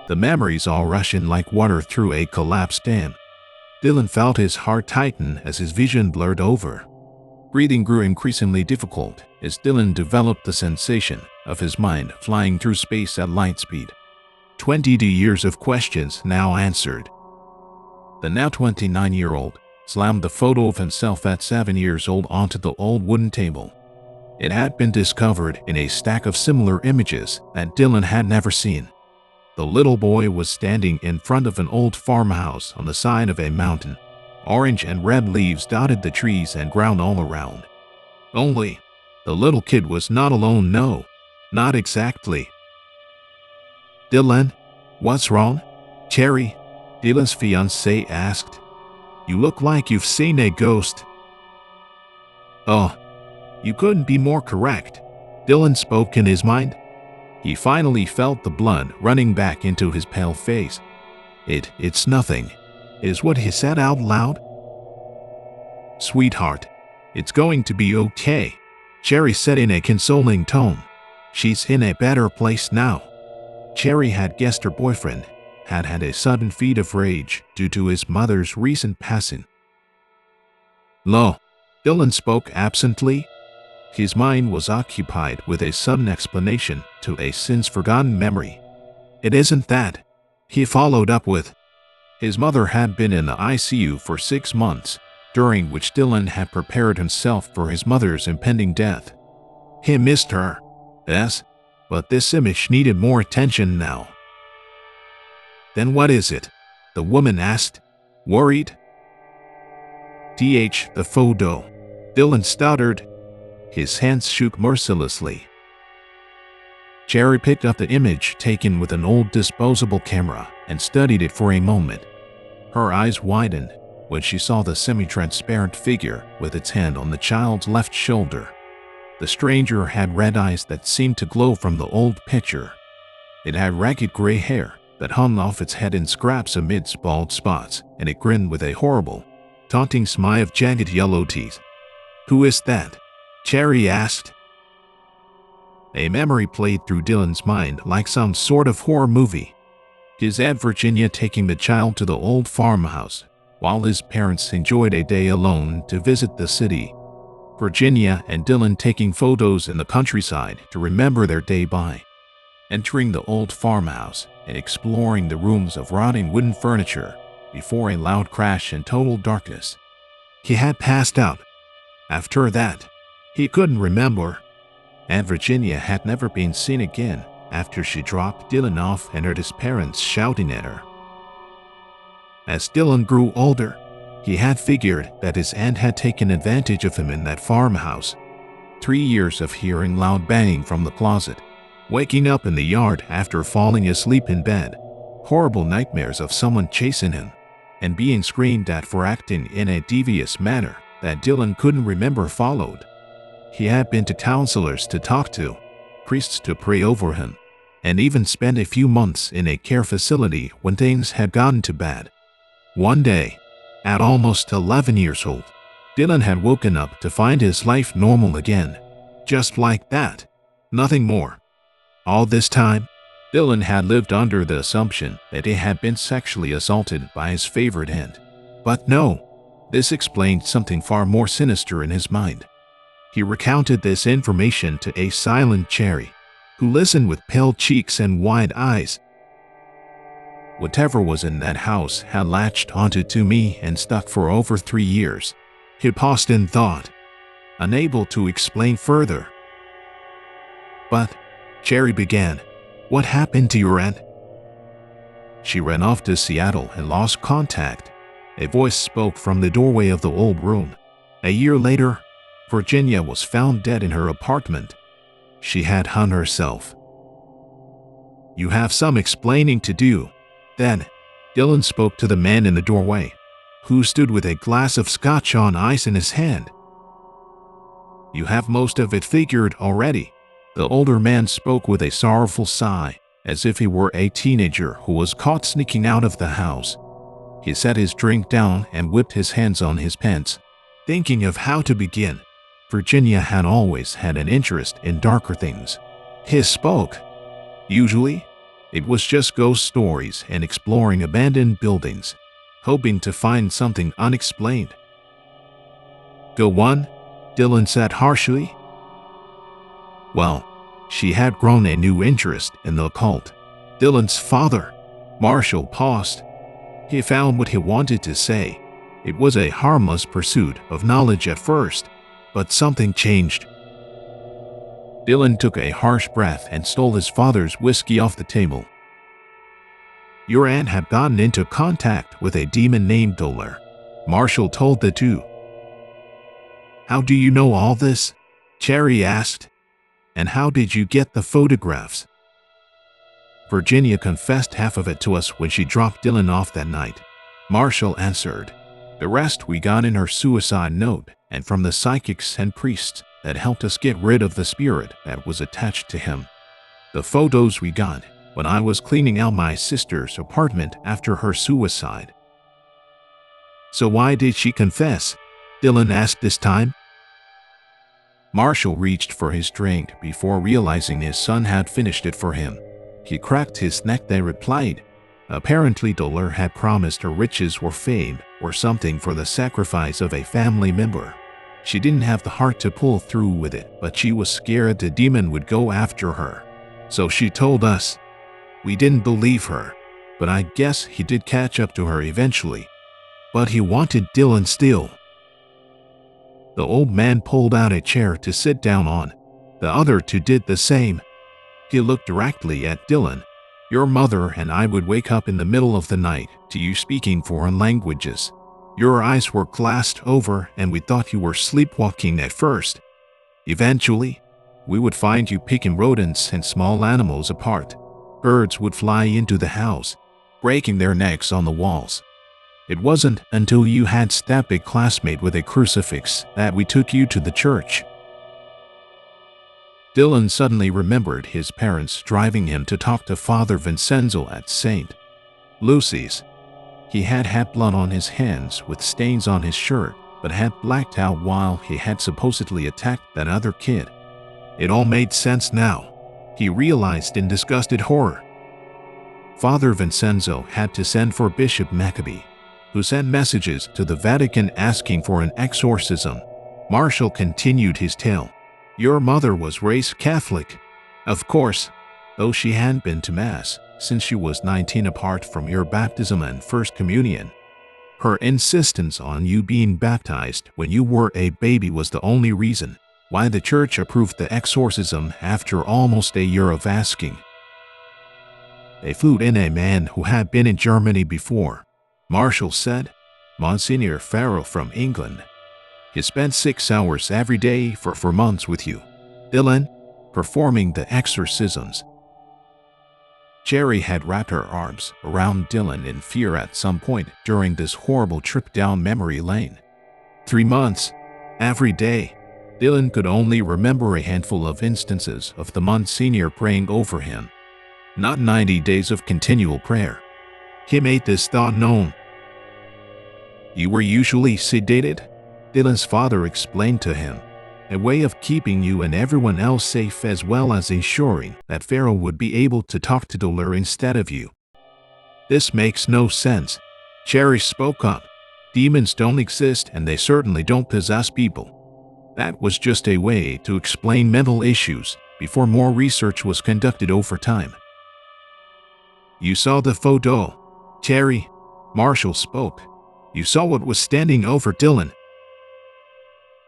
The memories all rush in like water through a collapsed dam. Dylan felt his heart tighten as his vision blurred over. Breathing grew increasingly difficult as Dylan developed the sensation of his mind flying through space at light speed. 22 years of questions now answered. The now 29-year-old slammed the photo of himself at 7 years old onto the old wooden table. It had been discovered in a stack of similar images that Dylan had never seen. The little boy was standing in front of an old farmhouse on the side of a mountain. Orange and red leaves dotted the trees and ground all around. Only, the little kid was not alone. No, not exactly. "Dylan, what's wrong?" Cherry, Dylan's fiancée, asked. "You look like you've seen a ghost." "Oh, you couldn't be more correct," Dylan spoke in his mind. He finally felt the blood running back into his pale face. It's nothing," is what he said out loud. "Sweetheart, it's going to be okay," Cherry said in a consoling tone. "She's in a better place now." Cherry had guessed her boyfriend had had a sudden fit of rage due to his mother's recent passing. "Lo," Dylan spoke absently. His mind was occupied with a sudden explanation to a since-forgotten memory. "It isn't that," he followed up with. His mother had been in the ICU for 6 months, during which Dylan had prepared himself for his mother's impending death. He missed her, yes, but this image needed more attention now. "Then what is it?" the woman asked, worried. "The photo," Dylan stuttered. His hands shook mercilessly. Cherry picked up the image taken with an old disposable camera and studied it for a moment. Her eyes widened when she saw the semi-transparent figure with its hand on the child's left shoulder. The stranger had red eyes that seemed to glow from the old picture. It had ragged gray hair that hung off its head in scraps amidst bald spots, and it grinned with a horrible, taunting smile of jagged yellow teeth. "Who is that?" Cherry asked. A memory played through Dylan's mind like some sort of horror movie. His Aunt Virginia taking the child to the old farmhouse, while his parents enjoyed a day alone to visit the city. Virginia and Dylan taking photos in the countryside to remember their day by. Entering the old farmhouse and exploring the rooms of rotting wooden furniture before a loud crash and total darkness. He had passed out. After that, he couldn't remember. Aunt Virginia had never been seen again after she dropped Dylan off and heard his parents shouting at her. As Dylan grew older, he had figured that his aunt had taken advantage of him in that farmhouse. 3 years of hearing loud banging from the closet, waking up in the yard after falling asleep in bed, horrible nightmares of someone chasing him, and being screamed at for acting in a devious manner that Dylan couldn't remember followed. He had been to counselors to talk to, priests to pray over him, and even spent a few months in a care facility when things had gotten too bad. One day, at almost 11 years old, Dylan had woken up to find his life normal again. Just like that. Nothing more. All this time, Dylan had lived under the assumption that he had been sexually assaulted by his favorite aunt. But no, this explained something far more sinister in his mind. He recounted this information to a silent Cherry, who listened with pale cheeks and wide eyes. "Whatever was in that house had latched onto to me and stuck for over 3 years. He paused in thought, unable to explain further. "But," Cherry began, "what happened to your aunt?" "She ran off to Seattle and lost contact," a voice spoke from the doorway of the old room. "A year later, Virginia was found dead in her apartment. She had hung herself." "You have some explaining to do." Then, Dylan spoke to the man in the doorway, who stood with a glass of scotch on ice in his hand. "You have most of it figured already." The older man spoke with a sorrowful sigh, as if he were a teenager who was caught sneaking out of the house. He set his drink down and whipped his hands on his pants, thinking of how to begin. Virginia had always had an interest in darker things. He spoke. "Usually, It was just ghost stories and exploring abandoned buildings, hoping to find something unexplained. Go on, Dylan said harshly. Well, she had grown a new interest in the occult. Dylan's father. Marshall paused. He found what he wanted to say. It was a harmless pursuit of knowledge at first, but something changed. Dylan took a harsh breath and stole his father's whiskey off the table. Your aunt had gotten into contact with a demon named Dollar, Marshall told the two. How do you know all this? Cherry asked. And how did you get the photographs? Virginia confessed half of it to us when she dropped Dylan off that night, Marshall answered. The rest we got in her suicide note and from the psychics and priests that helped us get rid of the spirit that was attached to him. The photos we got when I was cleaning out my sister's apartment after her suicide. So why did she confess? Dylan asked this time. Marshall reached for his drink before realizing his son had finished it for him. He cracked his neck then replied, apparently Dollar had promised her riches or fame or something for the sacrifice of a family member. She didn't have the heart to pull through with it, but she was scared the demon would go after her. So she told us. We didn't believe her, but I guess he did catch up to her eventually. But he wanted Dylan still. The old man pulled out a chair to sit down on. The other two did the same. He looked directly at Dylan. Your mother and I would wake up in the middle of the night to you speaking foreign languages. Your eyes were glassed over and we thought you were sleepwalking at first. Eventually, we would find you picking rodents and small animals apart. Birds would fly into the house, breaking their necks on the walls. It wasn't until you had stabbed a classmate with a crucifix that we took you to the church. Dylan suddenly remembered his parents driving him to talk to Father Vincenzo at St. Lucy's. He had had blood on his hands with stains on his shirt, but had blacked out while he had supposedly attacked that other kid. It all made sense now, he realized in disgusted horror. Father Vincenzo had to send for Bishop Maccabee, who sent messages to the Vatican asking for an exorcism. Marshall continued his tale. Your mother was raised Catholic. Of course, though she hadn't been to Mass since she was 19 apart from your baptism and First Communion. Her insistence on you being baptized when you were a baby was the only reason why the church approved the exorcism after almost a year of asking. They flew in a man who had been in Germany before, Marshall said, Monsignor Farrell from England. He spent 6 hours every day for months with you, Dylan, performing the exorcisms. Cherry had wrapped her arms around Dylan in fear at some point during this horrible trip down memory lane. 3 months, every day. Dylan could only remember a handful of instances of the Monsignor praying over him. Not 90 days of continual prayer. He made this thought known. You were usually sedated, Dylan's father explained to him. A way of keeping you and everyone else safe as well as ensuring that Farrell would be able to talk to Dollar instead of you. This makes no sense. Cherry spoke up. Demons don't exist and they certainly don't possess people. That was just a way to explain mental issues before more research was conducted over time. You saw the photo, Cherry, Marshall spoke. You saw what was standing over Dylan.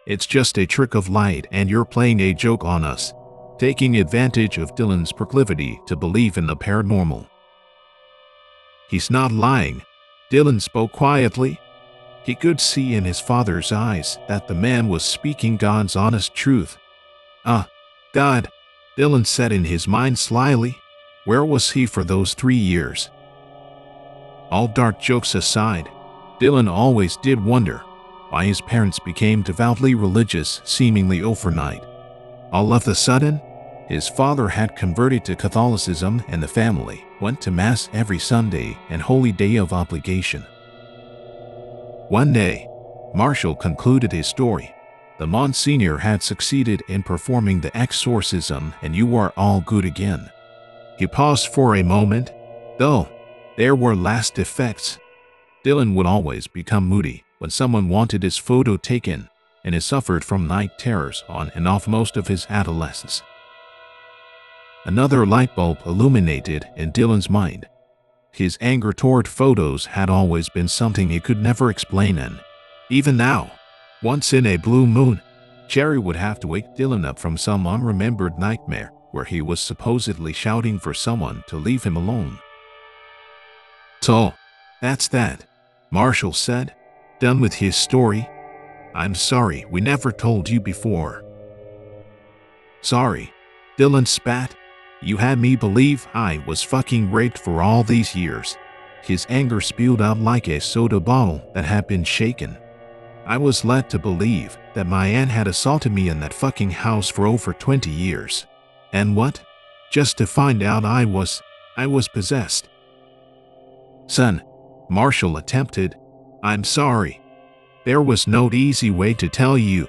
It's just a trick of light and you're playing a joke on us, taking advantage of Dylan's proclivity to believe in the paranormal. He's not lying, Dylan spoke quietly. He could see in his father's eyes that the man was speaking God's honest truth. God, Dylan said in his mind slyly. Where was he for those 3 years? All dark jokes aside, Dylan always did wonder why his parents became devoutly religious seemingly overnight. All of a sudden, his father had converted to Catholicism and the family went to Mass every Sunday and holy day of obligation. One day, Marshall concluded his story. The Monsignor had succeeded in performing the exorcism and you are all good again. He paused for a moment, though there were last effects. Dylan would always become moody when someone wanted his photo taken, and he suffered from night terrors on and off most of his adolescence. Another light bulb illuminated in Dylan's mind. His anger toward photos had always been something he could never explain, and even now, once in a blue moon, Jerry would have to wake Dylan up from some unremembered nightmare where he was supposedly shouting for someone to leave him alone. "So, that's that," Marshall said, done with his story. "I'm sorry we never told you before." "Sorry," Dylan spat. "You had me believe I was fucking raped for all these years." His anger spewed out like a soda bottle that had been shaken. "I was led to believe that my aunt had assaulted me in that fucking house for over 20 years. And what? Just to find out I was possessed." "Son," Marshall attempted, "I'm sorry. There was no easy way to tell you.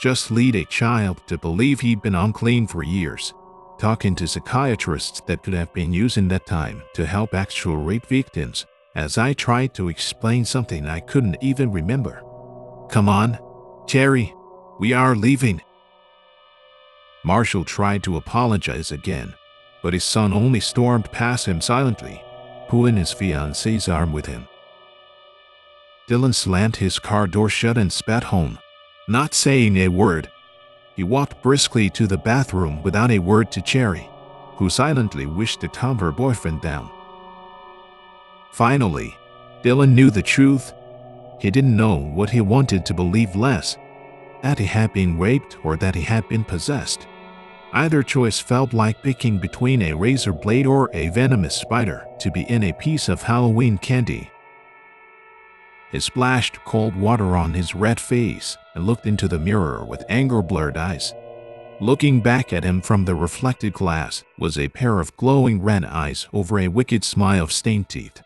Just lead a child to believe he'd been unclean for years, talking to psychiatrists that could have been using that time to help actual rape victims, as I tried to explain something I couldn't even remember. Come on, Jerry, we are leaving." Marshall tried to apologize again, but his son only stormed past him silently, pulling his fiancée's arm with him. Dylan slammed his car door shut and sped home, not saying a word. He walked briskly to the bathroom without a word to Cherry, who silently wished to calm her boyfriend down. Finally, Dylan knew the truth. He didn't know what he wanted to believe less, that he had been raped or that he had been possessed. Either choice felt like picking between a razor blade or a venomous spider to be in a piece of Halloween candy. He splashed cold water on his red face and looked into the mirror with anger-blurred eyes. Looking back at him from the reflected glass was a pair of glowing red eyes over a wicked smile of stained teeth.